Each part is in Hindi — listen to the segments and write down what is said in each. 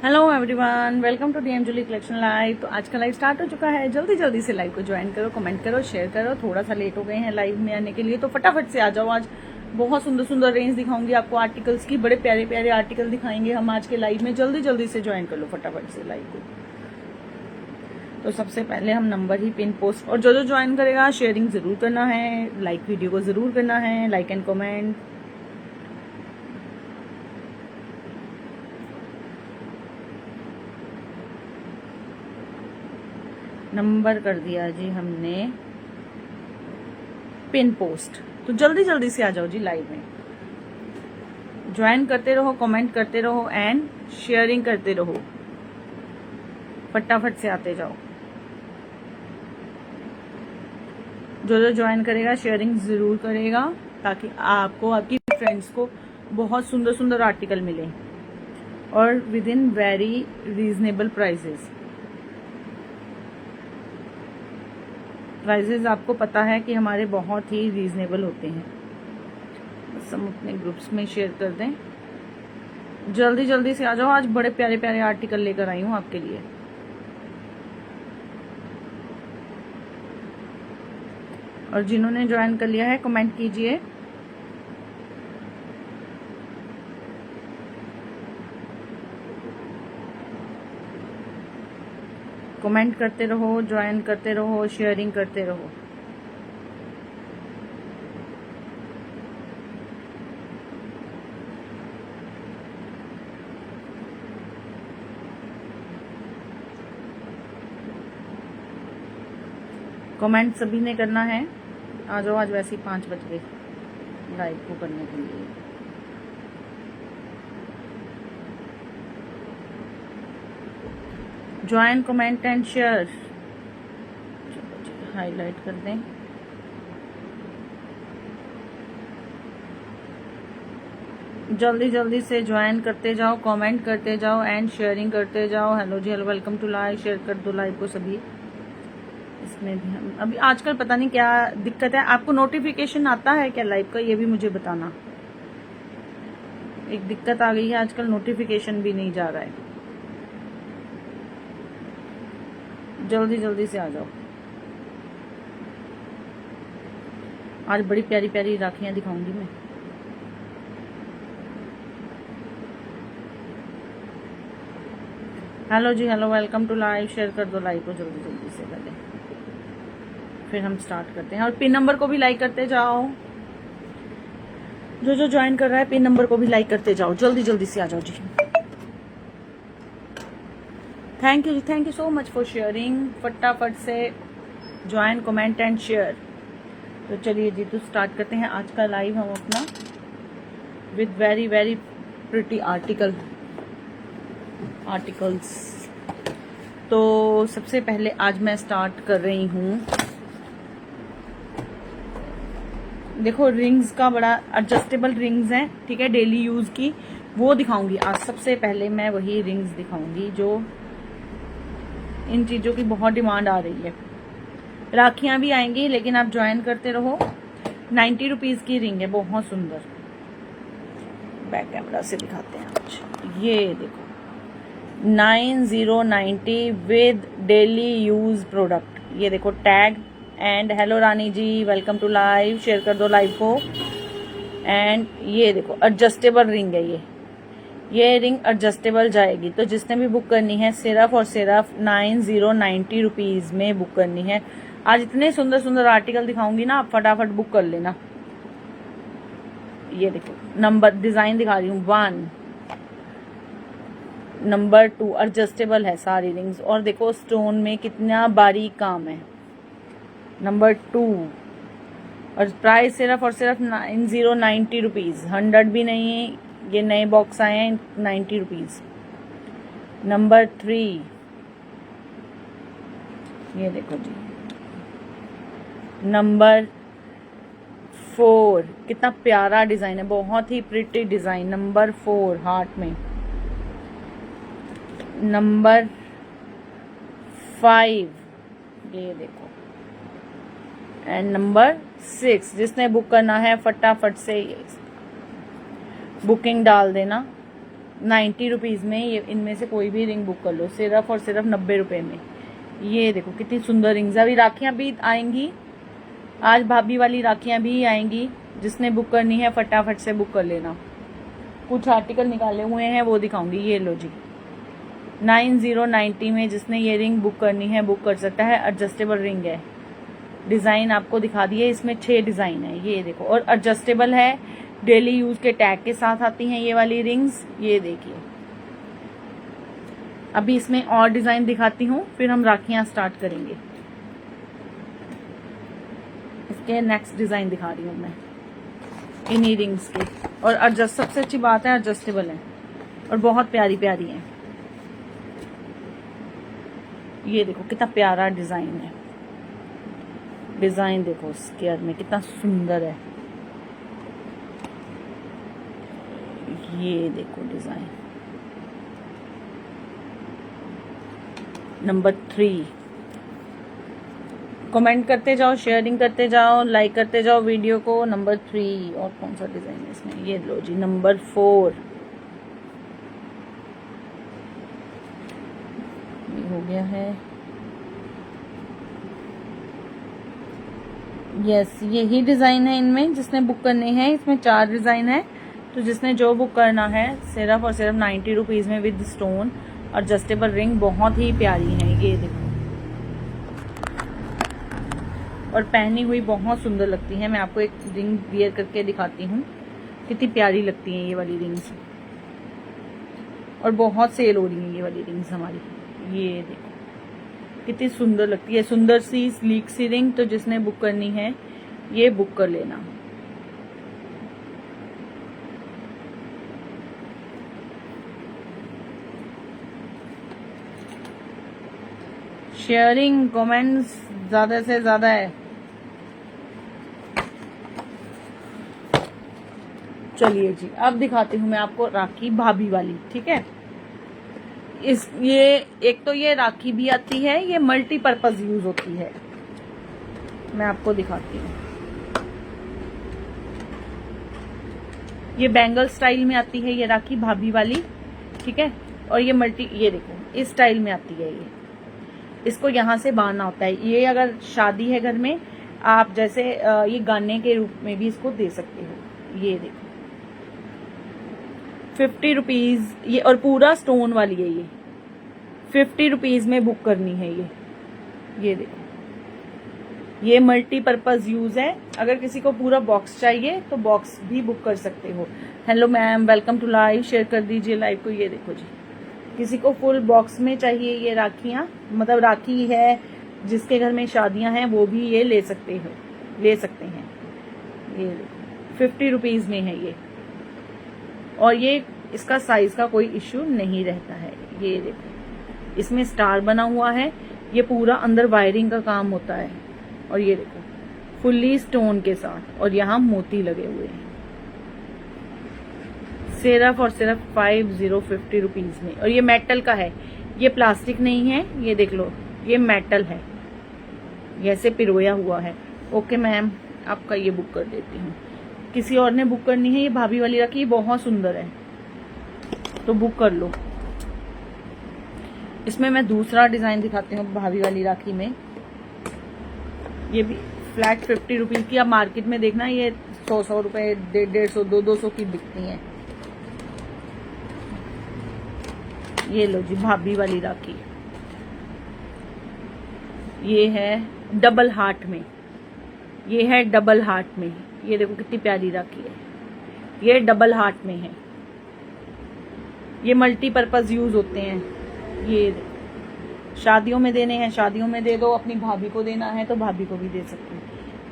Hello everyone, welcome to DM Julie collection live. तो आज का लाइव स्टार्ट हो चुका है। जल्दी जल्दी से लाइव को ज्वाइन करो, कमेंट करो, शेयर करो। थोड़ा सा लेट हो गए हैं लाइव में आने के लिए, तो फटाफट से आ जाओ। आज बहुत सुंदर सुंदर रेंज दिखाऊंगी आपको आर्टिकल्स की। बड़े प्यारे प्यारे आर्टिकल दिखाएंगे हम आज के लाइव में। जल्दी जल्दी से ज्वाइन कर लो फटाफट से लाइव को। तो सबसे पहले हम नंबर ही पिन पोस्ट, और जो जो ज्वाइन करेगा शेयरिंग जरूर करना है, लाइक वीडियो को जरूर करना है, लाइक एंड कमेंट। नंबर कर दिया जी हमने पिन पोस्ट। तो जल्दी जल्दी से आ जाओ जी लाइव में। ज्वाइन करते रहो, कमेंट करते रहो एंड शेयरिंग करते रहो। फटाफट से आते जाओ। जो जो ज्वाइन करेगा शेयरिंग जरूर करेगा, ताकि आपको, आपकी फ्रेंड्स को बहुत सुंदर सुंदर आर्टिकल मिले और within very reasonable prices. Prices आपको पता है कि हमारे बहुत ही रीजनेबल होते हैं। बस हम अपने ग्रुप्स में शेयर कर दें। जल्दी जल्दी से आ जाओ। आज बड़े प्यारे प्यारे आर्टिकल लेकर आई हूँ आपके लिए। और जिन्होंने ज्वाइन कर लिया है कमेंट कीजिए। कमेंट करते रहो, ज्वाइन करते रहो, शेयरिंग करते रहो। कमेंट सभी ने करना है। आ जाओ, आज वैसे ही 5 बज गए लाइव को करने के लिए। Join, comment and share. चलो जी, हाईलाइट कर दें। जल्दी जल्दी से ज्वाइन करते जाओ, कमेंट करते जाओ एंड शेयरिंग करते जाओ। Hello ji, hello, welcome to live. Share कर दो लाइव को सभी। इसमें भी हम अभी आजकल पता नहीं क्या दिक्कत है। आपको नोटिफिकेशन आता है क्या लाइव का, ये भी मुझे बताना। एक दिक्कत आ गई है आजकल, नोटिफिकेशन भी नहीं जा रहा है। जल्दी जल्दी से आ जाओ। आज बड़ी प्यारी प्यारी राखियां दिखाऊंगी मैं। Hello ji, hello, welcome to live. Share कर दो लाइव को जल्दी जल्दी से पहले, फिर हम स्टार्ट करते हैं। और पिन नंबर को भी लाइक करते जाओ। जो जो ज्वाइन कर रहा है पिन नंबर को भी लाइक करते जाओ। जल्दी जल्दी से आ जाओ जी। Thank you ji, thank you so much for sharing. फटाफट से ज्वाइन, कमेंट एंड शेयर। तो चलिए जी, तो स्टार्ट करते हैं आज का लाइव हम अपना with very very pretty articles. तो सबसे पहले आज मैं स्टार्ट कर रही हूँ। देखो, रिंग्स का बड़ा एडजस्टेबल रिंग्स हैं, ठीक है, डेली यूज की, वो दिखाऊंगी आज। सबसे पहले मैं वही रिंग्स दिखाऊंगी जो इन चीजों की बहुत डिमांड आ रही है। राखियां भी आएंगी, लेकिन आप ज्वाइन करते रहो। 90 रुपीज की रिंग है, बहुत सुंदर। बैक कैमरा से दिखाते हैं आज। ये देखो, 9090 विद डेली यूज प्रोडक्ट। ये देखो tag and hello Rani ji, welcome to live. Share कर दो लाइव को। एंड ये देखो एडजस्टेबल रिंग है। ये रिंग एडजस्टेबल जाएगी। तो जिसने भी बुक करनी है सिर्फ और सिर्फ 9090 रुपीज में बुक करनी है। आज इतने सुंदर सुंदर आर्टिकल दिखाऊंगी ना, आप फटाफट बुक कर लेना। ये देखो, नंबर डिजाइन दिखा रही हूँ। 1, नंबर 2 एडजस्टेबल है सारी रिंग्स। और देखो स्टोन में कितना बारीक काम है। नंबर 2, और प्राइस सिर्फ और सिर्फ 9090 रुपीज। 100 भी नहीं है, ये नए बॉक्स आए हैं। 90 रुपीज। नंबर 3, ये देखो जी। नंबर 4, कितना प्यारा डिजाइन है, बहुत ही प्रिटी डिजाइन। नंबर 4 हार्ट में। नंबर 5, ये देखो। एंड नंबर 6, जिसने बुक करना है फटाफट से बुकिंग डाल देना। 90 रुपीज़ में ये इनमें से कोई भी रिंग बुक कर लो, सिर्फ और सिर्फ 90 रुपये में। ये देखो कितनी सुंदर रिंग्स। अभी राखियाँ भी आएंगी, आज भाभी वाली राखियाँ भी आएंगी। जिसने बुक करनी है फटाफट से बुक कर लेना। कुछ आर्टिकल निकाले हुए हैं वो दिखाऊंगी। ये लो जी, 9090 में जिसने ये रिंग बुक करनी है बुक कर सकता है। एडजस्टेबल रिंग है, डिज़ाइन आपको दिखा दिए, इसमें 6 डिज़ाइन है। ये देखो, और एडजस्टेबल है, डेली यूज़ के टैग के साथ आती हैं ये वाली रिंग्स। ये देखिए, अभी इसमें और डिज़ाइन दिखाती हूँ, फिर हम राखियाँ स्टार्ट करेंगे। इसके नेक्स्ट डिज़ाइन दिखा रही हूँ मैं इन्हीं रिंग्स के। और एडजस्ट, सबसे अच्छी बात है एडजस्टेबल है और बहुत प्यारी प्यारी हैं। ये देखो कितना प्यारा डिज़ाइन है। डिज़ाइन देखो स्क्वायर में कितना सुंदर है। ये देखो डिज़ाइन नंबर 3। कमेंट करते जाओ, शेयरिंग करते जाओ, लाइक करते जाओ वीडियो को। नंबर 3 और कौन सा डिज़ाइन है इसमें? ये लो जी, नंबर 4। ये हो गया है। यस, यही डिज़ाइन है इनमें जिसने बुक करने हैं। इसमें 4 डिज़ाइन है, तो जिसने जो बुक करना है सिर्फ और सिर्फ 90 रुपीज़ में विद स्टोन। एडजस्टेबल रिंग बहुत ही प्यारी है। ये देखो, और पहनी हुई बहुत सुंदर लगती है। मैं आपको एक रिंग वियर करके दिखाती हूँ, कितनी प्यारी लगती हैं ये वाली रिंग्स। और बहुत सेल हो रही हैं ये वाली रिंग्स हमारी। ये देखो कितनी सुंदर लगती है, सुंदर सी स्लीक सी रिंग। तो जिसने बुक करनी है ये बुक कर लेना। शेयरिंग कमेंट्स ज्यादा से ज्यादा है। चलिए जी, अब दिखाती हूँ मैं आपको राखी भाभी वाली। ठीक है, ये एक तो ये राखी भी आती है, ये मल्टीपर्पज यूज होती है। मैं आपको दिखाती हूँ। ये बैंगल स्टाइल में आती है ये राखी भाभी वाली। ठीक है, और ये ये देखो इस स्टाइल में आती है। ये इसको यहाँ से बांधना होता है। ये अगर शादी है घर में, आप जैसे ये गाने के रूप में भी इसको दे सकते हो। ये देखो 50 रुपीज ये, और पूरा स्टोन वाली है ये। 50 रुपीज में बुक करनी है ये देखो, ये मल्टीपर्पज यूज है। अगर किसी को पूरा बॉक्स चाहिए तो बॉक्स भी बुक कर सकते हो। Hello ma'am, welcome to live. Share कर दीजिए लाइव को। ये देखो जी, किसी को फुल बॉक्स में चाहिए ये राखियां, मतलब राखी है जिसके घर में शादियां हैं वो भी ये ले सकते हैं। ये देखो 50 रुपीज में है ये, और ये इसका साइज का कोई इश्यू नहीं रहता है। ये देखो इसमें स्टार बना हुआ है, ये पूरा अंदर वायरिंग का काम होता है। और ये देखो फुल्ली स्टोन के साथ, और यहाँ मोती लगे हुए हैं। सिर्फ और सिर्फ 50 रुपीज में। और ये मेटल का है, ये प्लास्टिक नहीं है। ये देख लो, ये मेटल है, ऐसे पिरोया हुआ है। ओके मैम, आपका ये बुक कर देती हूँ। किसी और ने बुक करनी है ये भाभी वाली राखी, बहुत सुंदर है, तो बुक कर लो। इसमें मैं दूसरा डिजाइन दिखाती हूँ भाभी वाली राखी में। ये भी फ्लैट 50 रुपीज की। आप मार्केट में देखना ये 100 रुपए, 150, 200 की बिकती हैं। ये लो जी भाभी वाली राखी, ये है डबल हार्ट में। ये है डबल हार्ट में। ये देखो कितनी प्यारी राखी है, ये डबल हार्ट में है। ये मल्टीपर्पज यूज होते हैं। ये शादियों में देने हैं, शादियों में दे दो। अपनी भाभी को देना है तो भाभी को भी दे सकते हैं।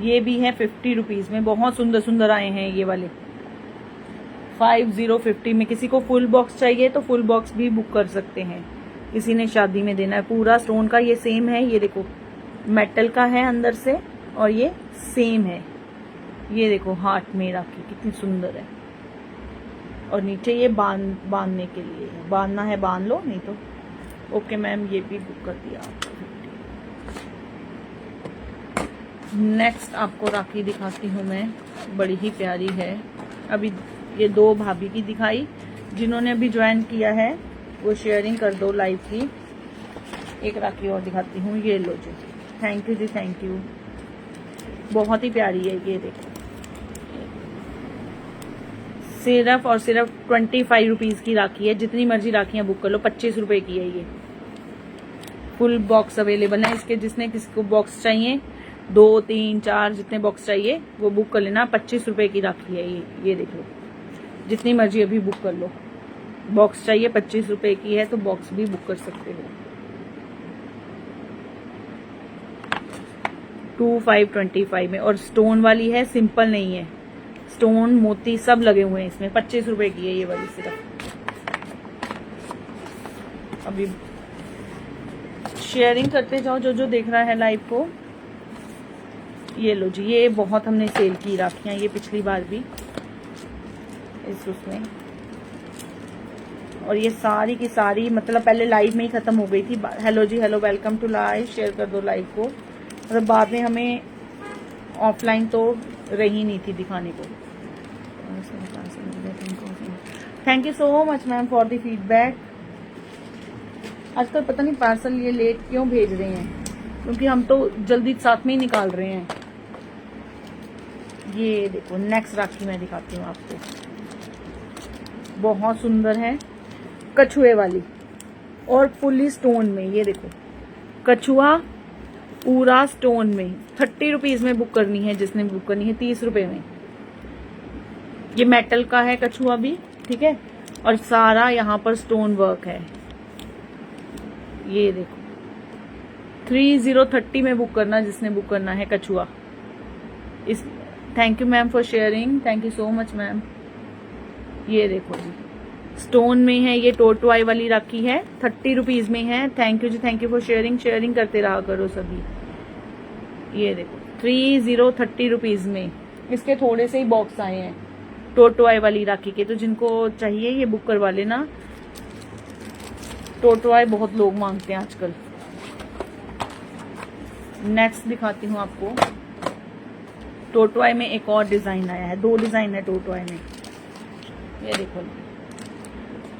ये भी है 50 रुपीज में, बहुत सुंदर सुंदर आए हैं ये वाले। 50 में किसी को फुल बॉक्स चाहिए तो फुल बॉक्स भी बुक कर सकते हैं। किसी ने शादी में देना है पूरा स्टोन का, ये सेम है। ये देखो मेटल का है अंदर से, और ये सेम है। ये देखो हार्ट में राखी कितनी सुंदर है। और नीचे ये बांधने के लिए है, बांधना है बांध लो, नहीं तो ओके मैम, ये भी बुक कर दिया आपको। नेक्स्ट आपको राखी दिखाती हूँ मैं, बड़ी ही प्यारी है। अभी ये 2 भाभी की दिखाई, जिन्होंने अभी ज्वाइन किया है वो शेयरिंग कर दो लाइव की। एक राखी और दिखाती हूँ, ये लो जी। Thank you ji, thank you. बहुत ही प्यारी है, ये देखो। सिर्फ और सिर्फ 25 रुपीज़ की राखी है। जितनी मर्जी राखियाँ बुक कर लो, 25 रुपए की है ये। फुल बॉक्स अवेलेबल है इसके। जिसने किसको बॉक्स चाहिए, 2, 3, 4 जितने बॉक्स चाहिए वो बुक कर लेना। 25 रुपए की राखी है ये देख लो। जितनी मर्जी अभी बुक कर लो। बॉक्स चाहिए 25 रुपए की है तो बॉक्स भी बुक कर सकते हो। 2525 में। और स्टोन वाली है, सिंपल नहीं है। स्टोन मोती सब लगे हुए हैं इसमें। 25 रुपए की है ये वाली सिर्फ। अभी शेयरिंग करते जाओ जो जो देख रहा है लाइव को। ये लो जी, ये बहुत हमने सेल की राखियां, ये पिछली बार भी उसमें। और ये सारी की सारी मतलब पहले लाइव में ही खत्म हो गई थी। Hello ji, hello, welcome to live. Share कर दो लाइव को। मतलब बाद में हमें ऑफलाइन तो रही नहीं थी दिखाने को। Thank you so much ma'am for the feedback. आजकल पता नहीं पार्सल ये लेट क्यों भेज रहे हैं, क्योंकि हम तो जल्दी साथ में ही निकाल रहे हैं। ये देखो, नेक्स्ट राखी मैं दिखाती हूँ आपको। बहुत सुंदर है, कछुए वाली और फुल्ली स्टोन में। ये देखो, कछुआ पूरा स्टोन में। 30 रुपीज में बुक करनी है, जिसने बुक करनी है 30 रुपए में। ये मेटल का है कछुआ भी, ठीक है। और सारा यहाँ पर स्टोन वर्क है। ये देखो, 3030 में बुक करना, जिसने बुक करना है कछुआ। इस thank you ma'am for sharing, thank you so much ma'am. ये देखो जी, स्टोन में है। ये टोटवाई वाली राखी है, 30 रुपीज में है। Thank you ji, thank you for sharing. Sharing करते रहा करो सभी। ये देखो, 30 रुपीज में। इसके थोड़े से ही बॉक्स आए हैं टोटवाई वाली राखी के, तो जिनको चाहिए ये बुक करवा लेना। टोटवाई बहुत लोग मांगते हैं आजकल। नेक्स्ट दिखाती हूँ आपको। टोटवाई में एक और डिजाइन आया है, 2 डिजाइन है टोटवाई में। ये देखो,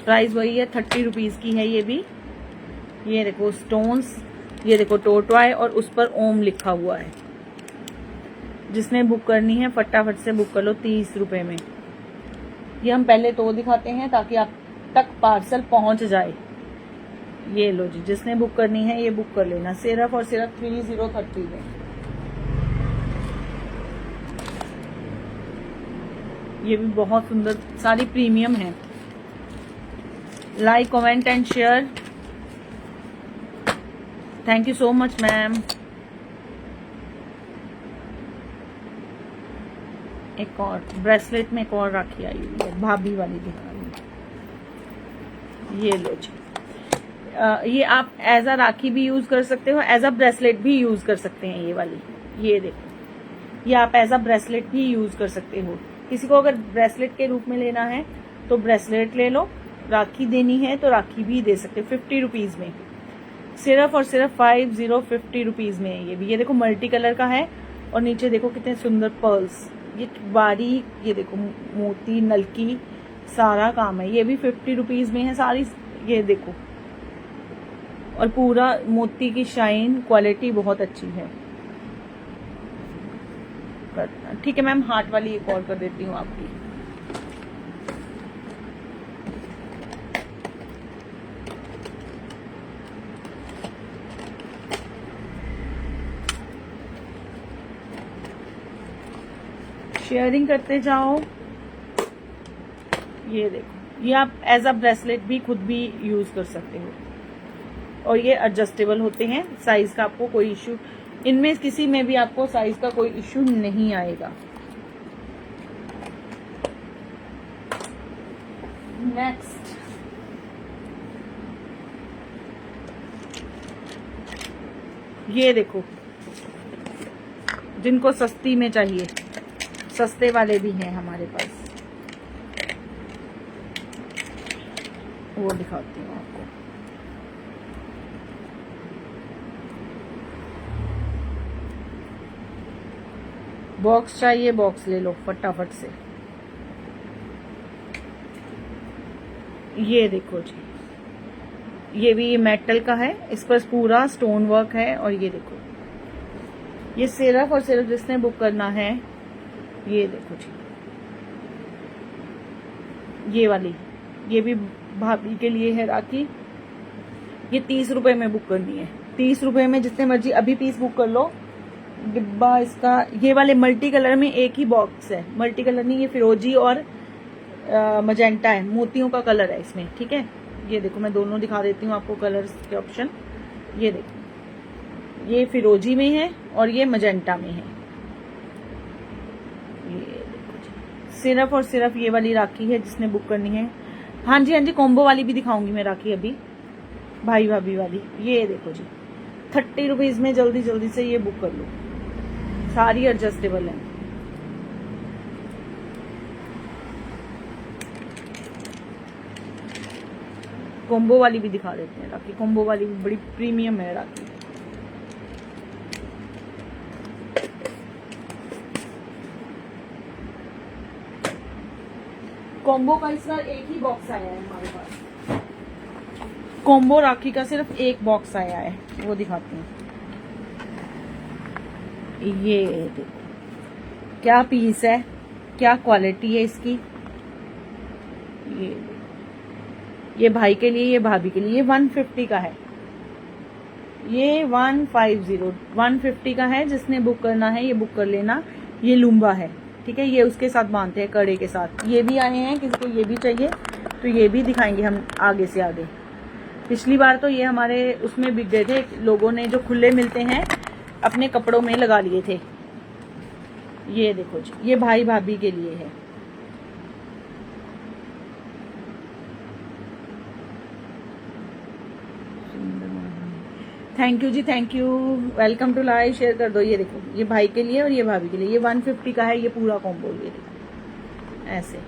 प्राइस वही है, 30 रुपीज की है ये भी। ये देखो स्टोन्स, ये देखो टोटवाई, और उस पर ओम लिखा हुआ है। जिसने बुक करनी है फटाफट से बुक कर लो 30 रुपए में। ये हम पहले तो दिखाते हैं ताकि आप तक पार्सल पहुंच जाए। ये लो जी, जिसने बुक करनी है ये बुक कर लेना, सिर्फ और सिर्फ 3030 में। ये भी बहुत सुंदर, सारी प्रीमियम है। Like, comment and share. Thank you so much ma'am. एक और ब्रेसलेट में एक और राखी आई हुई है, भाभी वाली दिखा रही है। ये लो जी, ये आप एज अ राखी भी यूज कर सकते हो, एज अ ब्रेसलेट भी यूज कर सकते हैं। ये वाली, ये देखो, ये आप एज अ ब्रेसलेट भी यूज कर सकते हो। किसी को अगर ब्रेसलेट के रूप में लेना है तो ब्रेसलेट ले लो, राखी देनी है तो राखी भी दे सकते हो। 50 रुपीज में, सिर्फ और सिर्फ 50 रुपीज में है ये भी। ये देखो मल्टी कलर का है, और नीचे देखो कितने सुंदर पर्ल्स, ये बारीक, ये देखो मोती, नलकी, सारा काम है। ये भी 50 रुपीज में है सारी। ये देखो, और पूरा मोती की शाइन, क्वालिटी बहुत अच्छी है। ठीक है मैम, हार्ट वाली एक और कर देती हूँ आपकी। शेयरिंग करते जाओ। ये देखो, ये आप एज अ ब्रेसलेट भी खुद भी यूज कर सकते हो, और ये एडजस्टेबल होते हैं। साइज का आपको कोई इश्यू, इनमें किसी में भी आपको साइज का कोई इश्यू नहीं आएगा। नेक्स्ट, ये देखो, जिनको सस्ती में चाहिए, सस्ते वाले भी हैं हमारे पास, वो दिखाती हूँ आपको। बॉक्स चाहिए, बॉक्स ले लो फटाफट से। ये देखो जी, ये भी मेटल का है, इस पर पूरा स्टोन वर्क है। और ये देखो, ये सिर्फ और सिर्फ जिसने बुक करना है, ये देखो जी, ये वाली, ये भी भाभी के लिए है राखी। ये 30 रुपए में बुक करनी है, 30 रुपए में जितने मर्जी अभी पीस बुक कर लो। डिब्बा इसका, ये वाले मल्टी कलर में एक ही बॉक्स है, मल्टी कलर नहीं, ये फिरोजी और मजेंटा है, मोतियों का कलर है इसमें, ठीक है। ये देखो, मैं दोनों दिखा देती हूँ आपको कलर्स के ऑप्शन। ये देखो, ये फिरोजी में है और ये मजेंटा में है। ये देखो जी, सिर्फ और सिर्फ ये वाली राखी है जिसने बुक करनी है। हाँ जी हाँ जी, कॉम्बो वाली भी दिखाऊंगी मैं राखी अभी, भाई भाभी वाली। ये देखो जी, 30 रुपीज में जल्दी जल्दी से ये बुक कर लो, सारी एडजस्टेबल है। कॉम्बो वाली भी दिखा देते हैं राखी, कॉम्बो वाली भी बड़ी प्रीमियम है राखी। कॉम्बो का इस बार एक ही बॉक्स आया है हमारे पास, कॉम्बो राखी का सिर्फ एक बॉक्स आया है, वो दिखाते हैं। ये देखो क्या पीस है, क्या क्वालिटी है इसकी। ये भाई के लिए, ये भाभी के लिए। ये 150 का है, ये 150 का है। जिसने बुक करना है ये बुक कर लेना। ये लुम्बा है, ठीक है, ये उसके साथ बांधते हैं कड़े के साथ। ये भी आए हैं, किसी को ये भी चाहिए तो ये भी दिखाएंगे हम आगे से आगे। पिछली बार तो ये हमारे उसमें बिक गए थे, लोगों ने जो खुले मिलते हैं अपने कपड़ों में लगा लिए थे। ये देखो जी, ये भाई भाभी के लिए है। Thank you ji, thank you, welcome to live, share कर दो। ये देखो, ये भाई के लिए और ये भाभी के लिए। ये 150 का है, ये पूरा कॉम्बो। ये देखो ऐसे,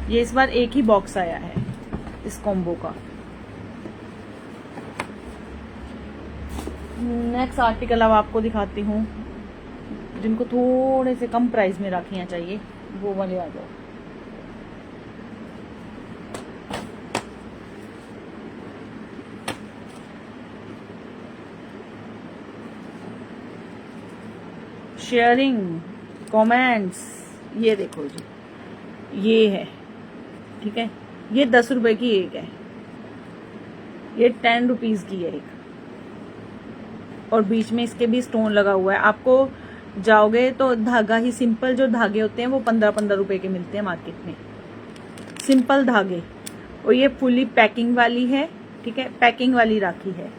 ये इस बार एक ही बॉक्स आया है इस कॉम्बो का। नेक्स्ट आर्टिकल अब आपको दिखाती हूँ, जिनको थोड़े से कम प्राइस में राखियां चाहिए वो वाले आ जाओ। शेयरिंग, कमेंट्स, ये देखो जी, ये है, ठीक है। ये 10 रुपए की एक है, ये 10 रुपीज की है एक, और बीच में इसके भी स्टोन लगा हुआ है। आपको जाओगे तो धागा ही, सिंपल जो धागे होते हैं वो 15-15 रुपए के मिलते हैं मार्केट में, सिंपल धागे। और ये फुली पैकिंग वाली है, ठीक है, पैकिंग वाली राखी है।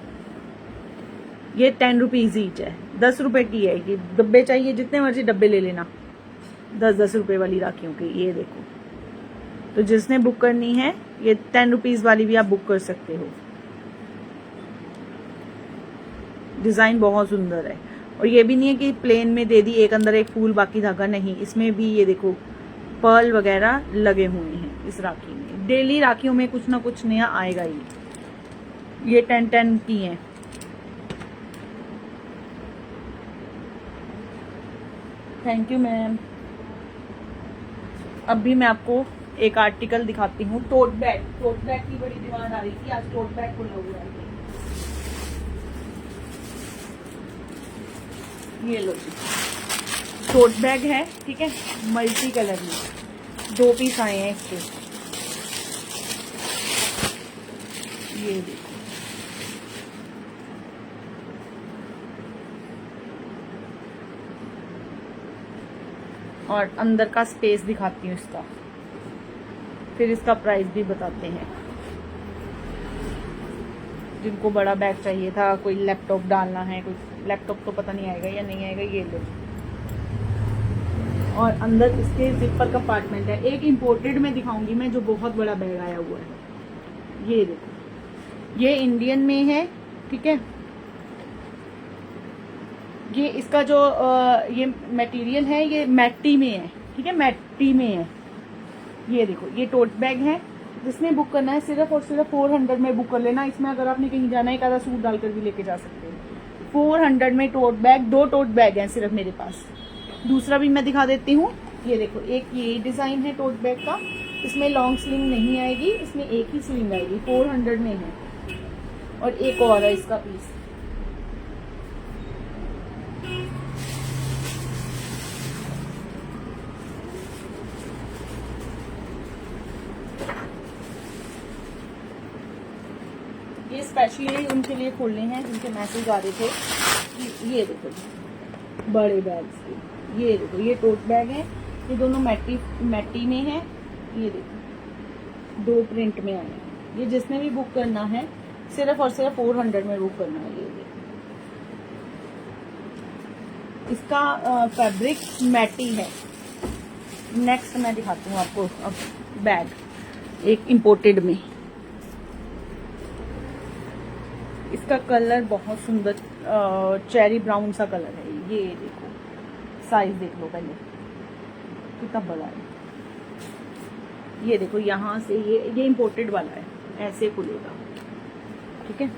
ये 10 रुपीज ईच है, 10 रुपए की है। ये डब्बे चाहिए जितने मर्जी डब्बे ले लेना, 10-10 रुपए वाली राखियों के। ये देखो, तो जिसने बुक करनी है ये 10 रुपीज वाली भी आप बुक कर सकते हो। डिजाइन बहुत सुंदर है, और ये भी नहीं है कि प्लेन में दे दी, एक अंदर एक फूल बाकी धागा नहीं। इसमें भी ये देखो पर्ल वगैरह लगे हुए हैं इस राखी में। डेली राखियों में कुछ ना कुछ नया आएगा ही। ये 10-10 की हैं। Thank you ma'am. अब भी मैं आपको एक आर्टिकल दिखाती हूँ, टोट बैग। टोट बैग की बड़ी डिमांड आ रही थी, आज टोट बैग खुला हुआ है। ये लो जी, टोट बैग है, ठीक है, मल्टी कलर में 2 पीस आए हैं इसके। ये देखो, और अंदर का स्पेस दिखाती हूँ इसका, फिर इसका प्राइस भी बताते हैं। जिनको बड़ा बैग चाहिए था, कोई लैपटॉप डालना है, कोई लैपटॉप तो पता नहीं आएगा या नहीं आएगा, ये लो। और अंदर इसके जिपर कंपार्टमेंट है। एक इंपोर्टेड में दिखाऊंगी मैं, जो बहुत बड़ा बैग आया हुआ है। ये देखो, ये इंडियन में है, ठीक है। ये इसका जो ये मटेरियल है ये मैटी में है, ठीक है, मैटी में है। ये देखो, ये टोट बैग है। जिसने बुक करना है सिर्फ और सिर्फ 400 में बुक कर लेना। इसमें अगर आपने कहीं जाना है, एक आधा सूट डालकर भी लेके जा सकते हैं। 400 में टोट बैग, 2 टोट बैग हैं सिर्फ मेरे पास। दूसरा भी मैं दिखा देती हूँ, ये देखो, एक ये डिजाइन है टोट बैग का, इसमें लॉन्ग स्लिंग नहीं आएगी, इसमें एक ही स्लिंग आएगी, 400 में है। और एक और है इसका पीस, ये स्पेशली उनके लिए खोलने हैं जिनके मैसेज आ रहे थे कि ये देखो बड़े बैग्स के, ये देखो ये टोट बैग है, ये दोनों मैटी में है। ये देखो 2 प्रिंट में आए हैं। ये जिसने भी बुक करना है सिर्फ और सिर्फ 400 में बुक करना है। ये देखो, इसका फैब्रिक मैटी है। नेक्स्ट मैं दिखाती हूँ आपको अब बैग, एक इम्पोर्टेड में। इसका कलर बहुत सुंदर चेरी ब्राउन सा कलर है। ये देखो, साइज देख लो पहले कितना बड़ा है। ये देखो यहाँ से ये इम्पोर्टेड वाला है, ऐसे खुलेगा, ठीक है।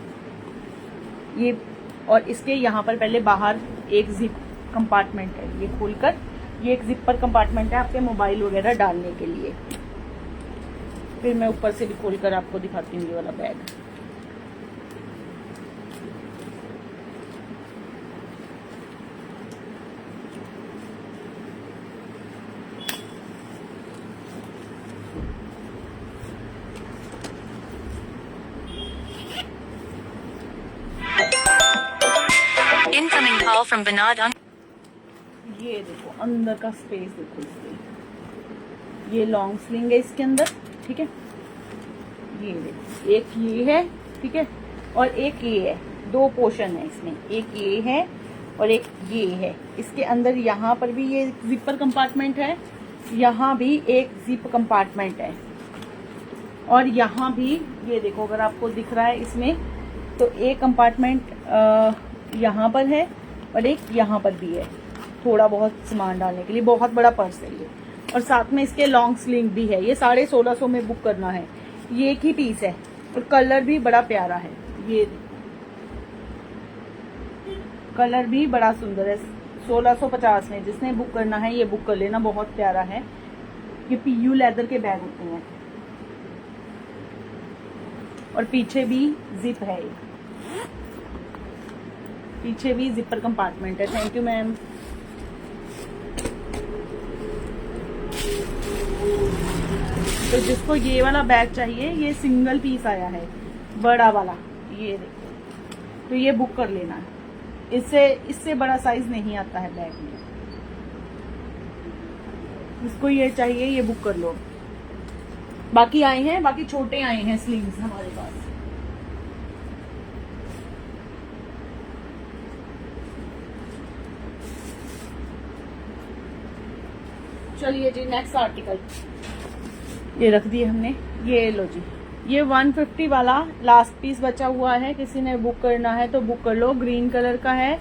ये और इसके यहाँ पर पहले बाहर एक जिप कंपार्टमेंट है, ये खोलकर ये एक जिपर कंपार्टमेंट है आपके मोबाइल वगैरह डालने के लिए। फिर मैं ऊपर से भी खोलकर आपको दिखाती हूँ ये वाला bag. Incoming call from Vinod on. ये देखो अंदर का स्पेस देखो इसके, ये लॉन्ग स्लिंग है इसके अंदर, ठीक है। ये देखो एक ये है, ठीक है, और एक ये है। 2 पोर्शन है इसमें, एक ये है और एक ये है। इसके अंदर यहाँ पर भी ये जिपर कंपार्टमेंट है, यहाँ भी एक जिप कंपार्टमेंट है, और यहाँ भी ये देखो अगर आपको दिख रहा है इसमें, तो एक कंपार्टमेंट यहाँ पर है और एक यहाँ पर भी है, थोड़ा बहुत सामान डालने के लिए। बहुत बड़ा पर्स है ये, और साथ में इसके लॉन्ग स्लिंग भी है। ये 1650 में बुक करना है। ये एक ही पीस है और कलर भी बड़ा प्यारा है। ये कलर भी बड़ा सुंदर है। 1650 में जिसने बुक करना है ये बुक कर लेना, बहुत प्यारा है। ये PU लेदर के बैग होते हैं, और पीछे भी जिप है, पीछे भी जिपर कंपार्टमेंट है। Thank you ma'am. तो जिसको ये वाला बैग चाहिए, ये सिंगल पीस आया है बड़ा वाला, ये देखो, तो ये बुक कर लेना है। इससे बड़ा साइज नहीं आता है बैग में। जिसको ये चाहिए ये बुक कर लो। बाकी आए हैं, बाकी छोटे आए हैं स्लीव्स हमारे पास। चलिए जी, नेक्स्ट आर्टिकल ये रख दिए हमने। ये लो जी, ये 150 वाला लास्ट पीस बचा हुआ है। किसी ने बुक करना है तो बुक कर लो। ग्रीन कलर का है,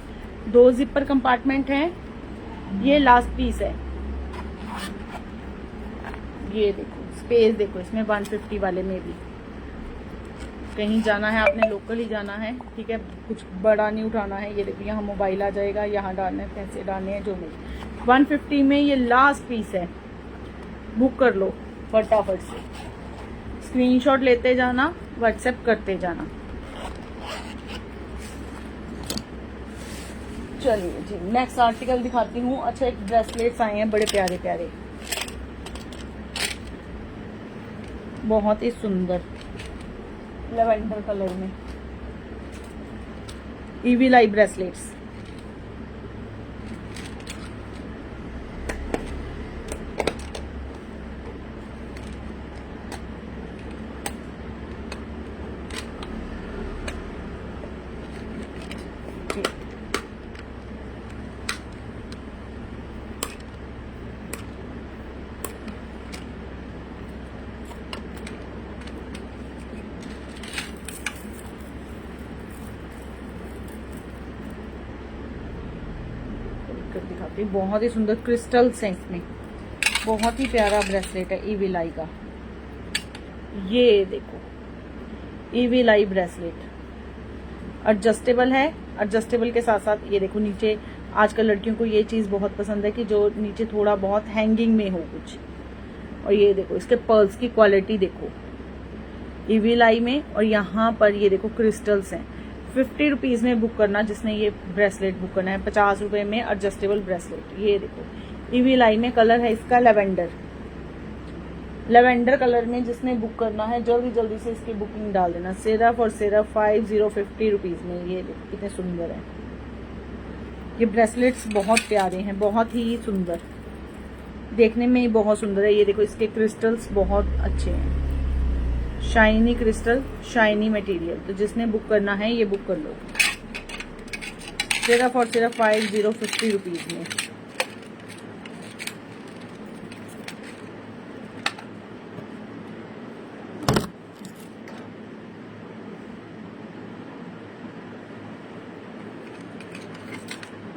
2 जिपर कंपार्टमेंट है। ये लास्ट पीस है। ये देखो स्पेस देखो इसमें 150 वाले में भी। कहीं जाना है आपने, लोकल ही जाना है, ठीक है, कुछ बड़ा नहीं उठाना है। ये देखो यहाँ मोबाइल आ जाएगा, यहाँ डालने पैसे डालने हैं जो नहीं। 150 में ये लास्ट पीस है। बुक कर लो फटाफट से। स्क्रीनशॉट लेते जाना, व्हाट्सएप करते जाना। चलिए जी, नेक्स्ट आर्टिकल दिखाती हूँ। अच्छा, एक ब्रेसलेट्स आए हैं बड़े प्यारे प्यारे, बहुत ही सुंदर लेवेंडर कलर में। ईवी लाई ब्रेसलेट्स। दिखाती हूँ, बहुत ही सुंदर क्रिस्टल्स हैं इसमें। बहुत ही प्यारा ब्रेसलेट है ईवी लाई का। ये देखो ईवी लाई ब्रेसलेट एडजस्टेबल है। एडजस्टेबल के साथ साथ ये देखो नीचे आजकल लड़कियों को ये चीज़ बहुत पसंद है कि जो नीचे थोड़ा बहुत हैंगिंग में हो कुछ। और ये देखो इसके पर्ल्स की क्वालिटी देखो, इविल आई में, और यहाँ पर ये देखो क्रिस्टल्स हैं। 50 रुपीज़ में बुक करना जिसने ये ब्रेसलेट बुक करना है, 50 रुपये में एडजस्टेबल ब्रेसलेट। ये देखो इविल आई में, कलर है इसका लेवेंडर कलर में। जिसने बुक करना है जल्दी जल्दी से इसकी बुकिंग डाल देना। सिर्फ और सिर्फ 50 रुपीज़ में। ये देखो कितने सुंदर है ये ब्रेसलेट्स, बहुत प्यारे हैं, बहुत ही सुंदर, देखने में ही बहुत सुंदर है। ये देखो इसके क्रिस्टल्स बहुत अच्छे हैं, शाइनी क्रिस्टल, शाइनी मटेरियल। तो जिसने बुक करना है ये बुक कर लो, सिर्फ और सिर्फ 50 रुपीज़ में।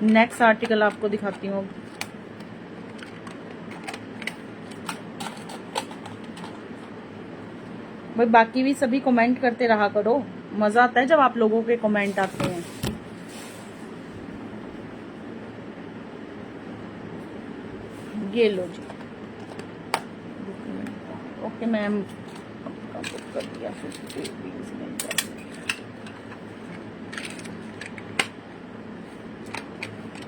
नेक्स्ट आर्टिकल आपको दिखाती हूँ। भाई बाकी भी सभी कमेंट करते रहा करो, मजा आता है जब आप लोगों के कमेंट आते हैं। ये लो जी, ओके मैम, आपका बुक कर दिया। 50 रुपीज़ में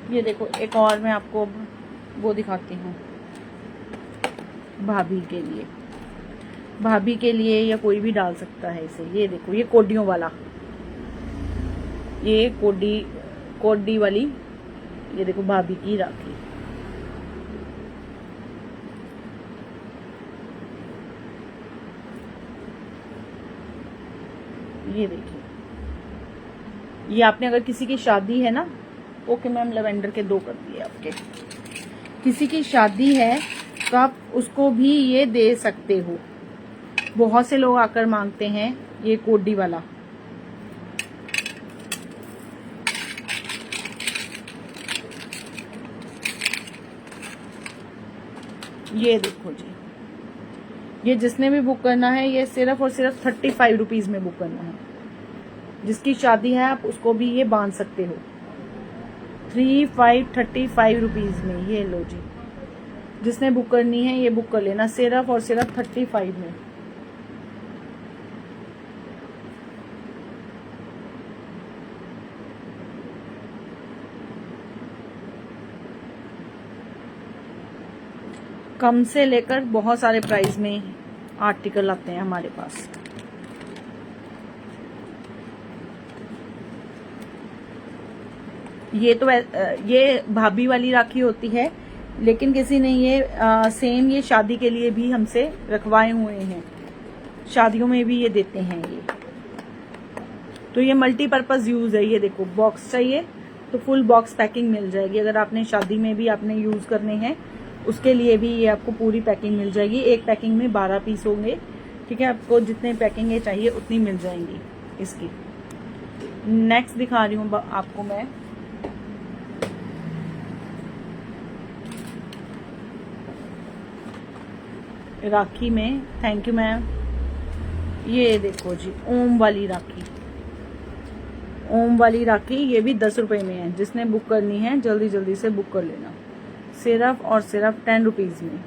ये देखो एक और मैं आपको वो दिखाती हूँ भाभी के लिए। भाभी के लिए या कोई भी डाल सकता है इसे। ये देखो ये कोडियों वाला, ये कोडी वाली, ये देखो भाभी की राखी। ये देखिए, ये आपने अगर किसी की शादी है ना, ओके मैम लेवेंडर के 2 कर दिए आपके। किसी की शादी है तो आप उसको भी ये दे सकते हो। बहुत से लोग आकर मांगते हैं ये कोडी वाला। ये देखो जी, ये जिसने भी बुक करना है ये सिर्फ और सिर्फ 35 रुपीज़ में बुक करना है। जिसकी शादी है आप उसको भी ये बांध सकते हो। 35 रुपीज़ में। ये लो जी, जिसने बुक करनी है ये बुक कर लेना, सिर्फ और सिर्फ 35 में। कम से लेकर बहुत सारे प्राइस में आर्टिकल आते हैं हमारे पास। ये तो ये भाभी वाली राखी होती है, लेकिन किसी ने ये सेम ये शादी के लिए भी हमसे रखवाए हुए हैं। शादियों में भी ये देते हैं ये। तो ये मल्टीपर्पज़ यूज़ है। ये देखो बॉक्स चाहिए तो फुल बॉक्स पैकिंग मिल जाएगी। अगर आपने शादी में भी आपने यूज़ करने हैं उसके लिए भी ये आपको पूरी पैकिंग मिल जाएगी। एक पैकिंग में 12 पीस होंगे, ठीक है। आपको जितने पैकिंग चाहिए उतनी मिल जाएंगी इसकी। नेक्स्ट दिखा रही हूँ आपको मैं, राखी में। Thank you ma'am. ये देखो जी ओम वाली राखी, ओम वाली राखी, ये भी 10 रुपए में है। जिसने बुक करनी है जल्दी जल्दी से बुक कर लेना। सिर्फ और सिर्फ 10 रुपीज़ में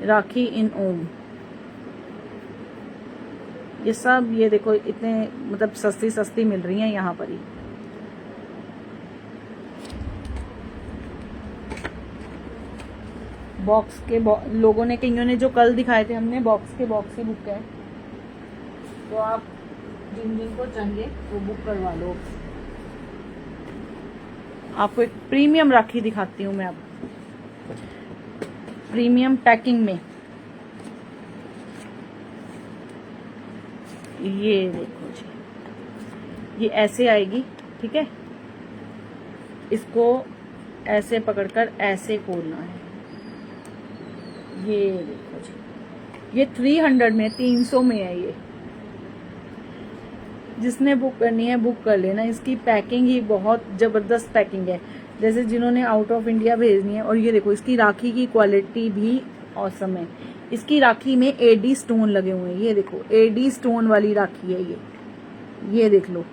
राखी इन ओम। ये सब ये देखो इतने मतलब सस्ती सस्ती मिल रही हैं यहाँ पर ही। बॉक्स के लोगों ने, कईयों ने जो कल दिखाए थे हमने बॉक्स के बॉक्स ही बुक है। तो आप जिन जिन को चाहिए वो बुक करवा लो। आपको एक प्रीमियम राखी दिखाती हूँ मैं अब, प्रीमियम पैकिंग में। ये देखो जी, ये ऐसे आएगी, ठीक है। इसको ऐसे पकड़कर ऐसे खोलना है। ये देखो जी, ये 300 में, 300 में है ये। जिसने बुक करनी है बुक कर लेना। इसकी पैकिंग ही बहुत ज़बरदस्त पैकिंग है, जैसे जिन्होंने आउट ऑफ इंडिया भेजनी है। और ये देखो इसकी राखी की क्वालिटी भी औसम है। इसकी राखी में एडी स्टोन लगे हुए हैं। ये देखो एडी स्टोन वाली राखी है ये देख लो।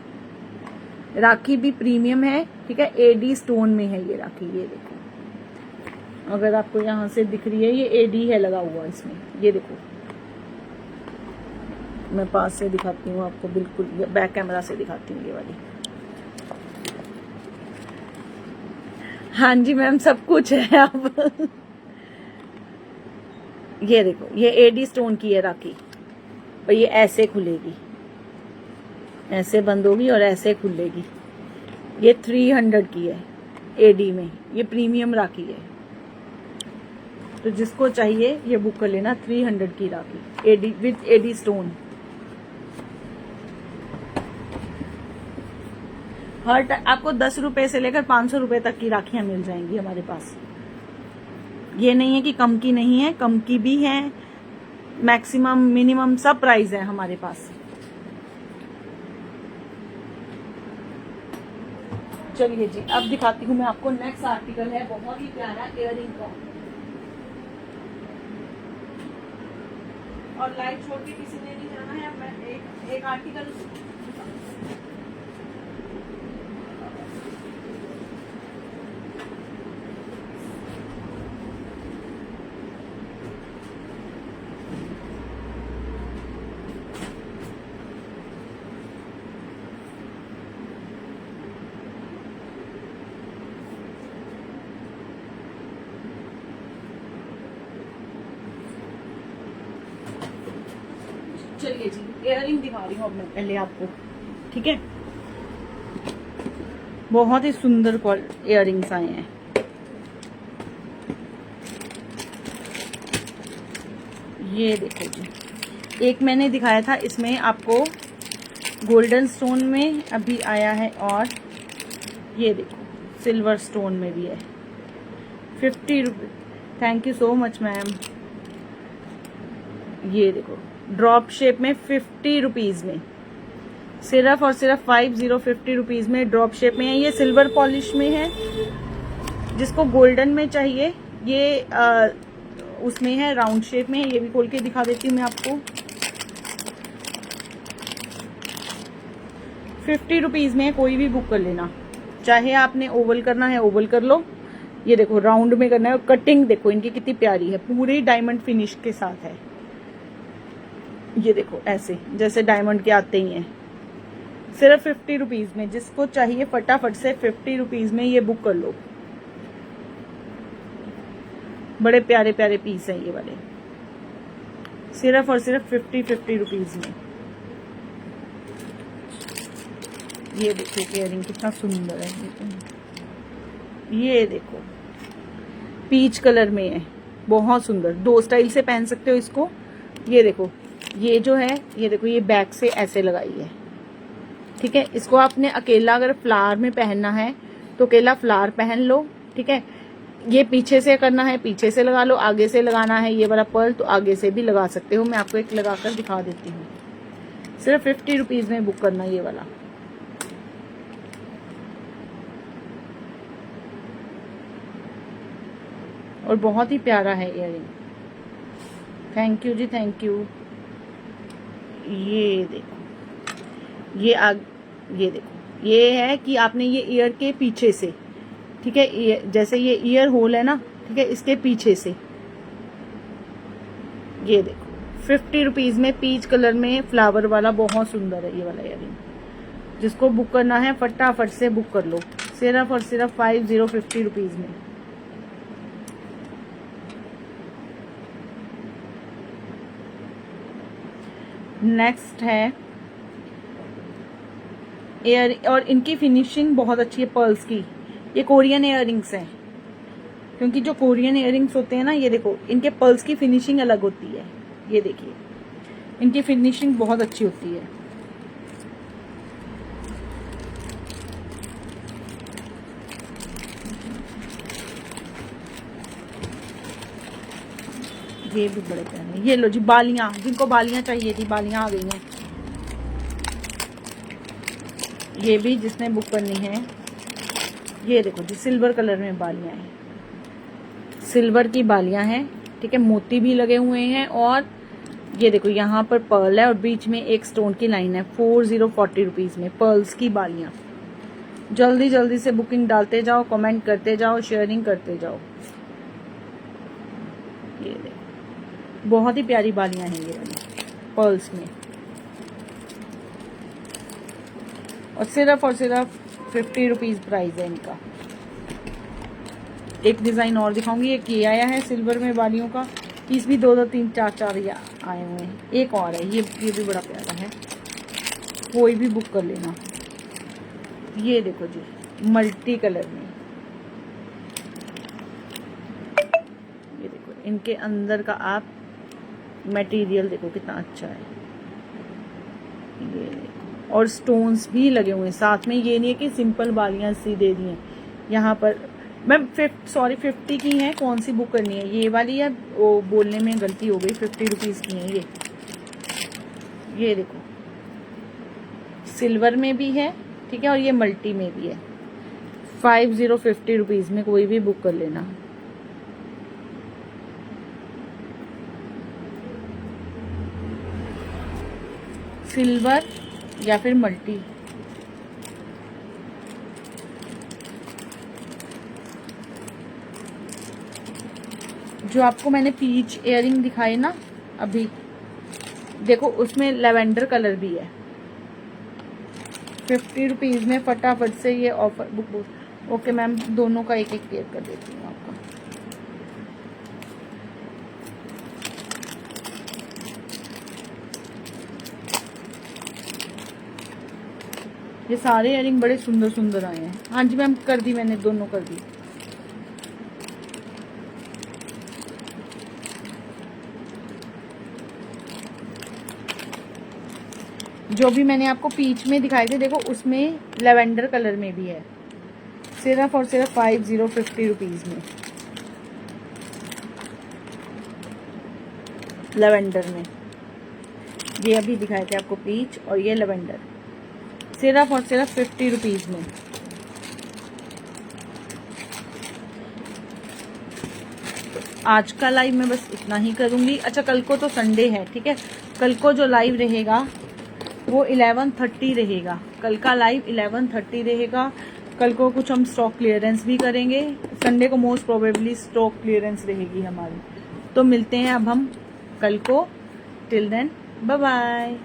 राखी भी प्रीमियम है, ठीक है, एडी स्टोन में है ये राखी। ये देखो, अगर आपको यहाँ से दिख रही है, ये एडी है लगा हुआ इसमें। ये देखो, मैं पास से दिखाती हूँ आपको, बिल्कुल बैक कैमरा से दिखाती हूँ ये वाली। हाँ जी मैम, सब कुछ है अब। ये देखो, ये एडी स्टोन की है राखी, और ये ऐसे खुलेगी, ऐसे बंद होगी और ऐसे खुलेगी। ये 300 की है एडी में, ये प्रीमियम राखी है। तो जिसको चाहिए ये बुक कर लेना, 300 की राखी एडी विद एडी स्टोन। आपको 10 रुपए से लेकर 500 रुपए तक की राखियां मिल जाएंगी हमारे पास। ये नहीं है कि कम की नहीं है, कम की भी है, मैक्सिमम मिनिमम सब प्राइस है हमारे पास। चलिए जी, अब दिखाती हूँ मैं आपको। नेक्स्ट आर्टिकल है बहुत ही प्यारा इयररिंग का, और लाइट छोड़ के किसी ने नहीं जाना है। मैं एक आर्टिकल चलिए जी, इयररिंग दिखा रही हूँ अब मैं पहले आपको, ठीक है। बहुत ही सुंदर इयररिंग्स आए हैं। ये देखो जी, एक मैंने दिखाया था, इसमें आपको गोल्डन स्टोन में अभी आया है, और ये देखो सिल्वर स्टोन में भी है। 50 रुपये। Thank you so much ma'am. ये देखो, ड्रॉप शेप में 50 रुपीज में, सिर्फ और सिर्फ 50 रुपीज में ड्रॉप शेप में है। ये सिल्वर पॉलिश में है। जिसको गोल्डन में चाहिए, ये उसमें है, राउंड शेप में है। ये भी खोल के दिखा देती हूँ मैं आपको। 50 रुपीज में कोई भी बुक कर लेना। चाहे आपने ओवल करना है ओवल कर लो, ये देखो राउंड में करना है। और कटिंग देखो इनकी कितनी प्यारी है, पूरी डायमंड फिनिश के साथ है। ये देखो ऐसे जैसे डायमंड के आते ही हैं। सिर्फ 50 रुपीज में, जिसको चाहिए फटाफट से 50 रुपीज में ये बुक कर लो। बड़े प्यारे प्यारे पीस हैं ये वाले, सिर्फ और सिर्फ 50 रुपीज में। ये देखो इयररिंग कितना सुंदर है। ये देखो पीच कलर में है, बहुत सुंदर। 2 स्टाइल से पहन सकते हो इसको। ये देखो, ये जो है, ये देखो, ये बैक से ऐसे लगाई है, ठीक है। इसको आपने अकेला अगर फ्लावर में पहनना है तो अकेला फ्लावर पहन लो, ठीक है। ये पीछे से करना है पीछे से लगा लो, आगे से लगाना है ये वाला पर्ल तो आगे से भी लगा सकते हो। मैं आपको एक लगाकर दिखा देती हूँ। सिर्फ 50 रुपीज में बुक करना ये वाला। और बहुत ही प्यारा है earring. Thank you ji, thank you. ये देखो, ये देखो, ये है कि आपने ये ईयर के पीछे से, ठीक है, जैसे ये ईयर होल है ना, ठीक है, इसके पीछे से। ये देखो 50 रुपीज में पीच कलर में फ्लावर वाला, बहुत सुंदर है ये वाला इयररिंग। जिसको बुक करना है फटाफट से बुक कर लो, सिर्फ और सिर्फ 50 रुपीज में। नेक्स्ट है एयर, और इनकी फिनिशिंग बहुत अच्छी है पर्ल्स की। ये कोरियन इयररिंग्स हैं, क्योंकि जो कोरियन इयररिंग्स होते हैं ना, ये देखो इनके पर्ल्स की फिनिशिंग अलग होती है। ये देखिए इनकी फिनिशिंग बहुत अच्छी होती है। ये भी बड़े प्यारे। ये लो जी बालियां, जिनको बालियां चाहिए थी बालियां आ गई हैं। ये भी जिसने बुक करनी है, ये देखो जी सिल्वर कलर में बालियां हैं, सिल्वर की बालियां हैं, ठीक है। मोती भी लगे हुए हैं, और ये देखो यहाँ पर पर्ल है और बीच में एक स्टोन की लाइन है। 40 रुपीज में पर्ल्स की बालियां। जल्दी जल्दी से बुकिंग डालते जाओ, कमेंट करते जाओ, शेयरिंग करते जाओ। ये देखो बहुत ही प्यारी बालियां हैं ये वाली पर्ल्स में, और सिर्फ 50 रुपीज प्राइस है इनका। एक डिजाइन और दिखाऊंगी, एक ये आया है सिल्वर में बालियों का, पीस भी 2 3 4 4 आए हुए हैं। एक और है ये भी बड़ा प्यारा है, कोई भी बुक कर लेना। ये देखो जी मल्टी कलर में, ये देखो इनके अंदर का आप मटेरियल देखो कितना अच्छा है। ये देखो और स्टोन्स भी लगे हुए हैं साथ में। ये नहीं है कि सिंपल बालियां सी दे दी हैं। यहाँ पर मैम 50 की है, कौन सी बुक करनी है, ये वाली है? वो बोलने में गलती हो गई, 50 रुपीज़ की है ये देखो सिल्वर में भी है, ठीक है, और ये मल्टी में भी है। 50 रुपीज़ में कोई भी बुक कर लेना। सिल्वर या फिर मल्टी। जो आपको मैंने पीच इयरिंग दिखाई ना अभी, देखो उसमें लेवेंडर कलर भी है। 50 रुपीज़ में फटाफट से ये ऑफर बुक। ओके मैम, दोनों का एक एक पेयर कर देती हूँ आपको। ये सारे इयरिंग बड़े सुंदर सुंदर आए हैं। हाँ जी मैम, कर दी मैंने, दोनों कर दी। जो भी मैंने आपको पीच में दिखाए थे, देखो उसमें लेवेंडर कलर में भी है। सिर्फ और सिर्फ 50 रुपीज़ में लेवेंडर में। ये अभी दिखाए थे आपको पीच, और ये लेवेंडर, सिर्फ और सिर्फ 50 रुपीज़ में। आज का लाइव मैं बस इतना ही करूँगी। अच्छा, कल को तो संडे है, ठीक है, कल को जो लाइव रहेगा वो 11:30 रहेगा। कल का लाइव 11:30 रहेगा। कल को कुछ हम स्टॉक क्लियरेंस भी करेंगे। संडे को मोस्ट प्रोबेबली स्टॉक क्लियरेंस रहेगी हमारी। तो मिलते हैं अब हम कल को। Till then bye bye.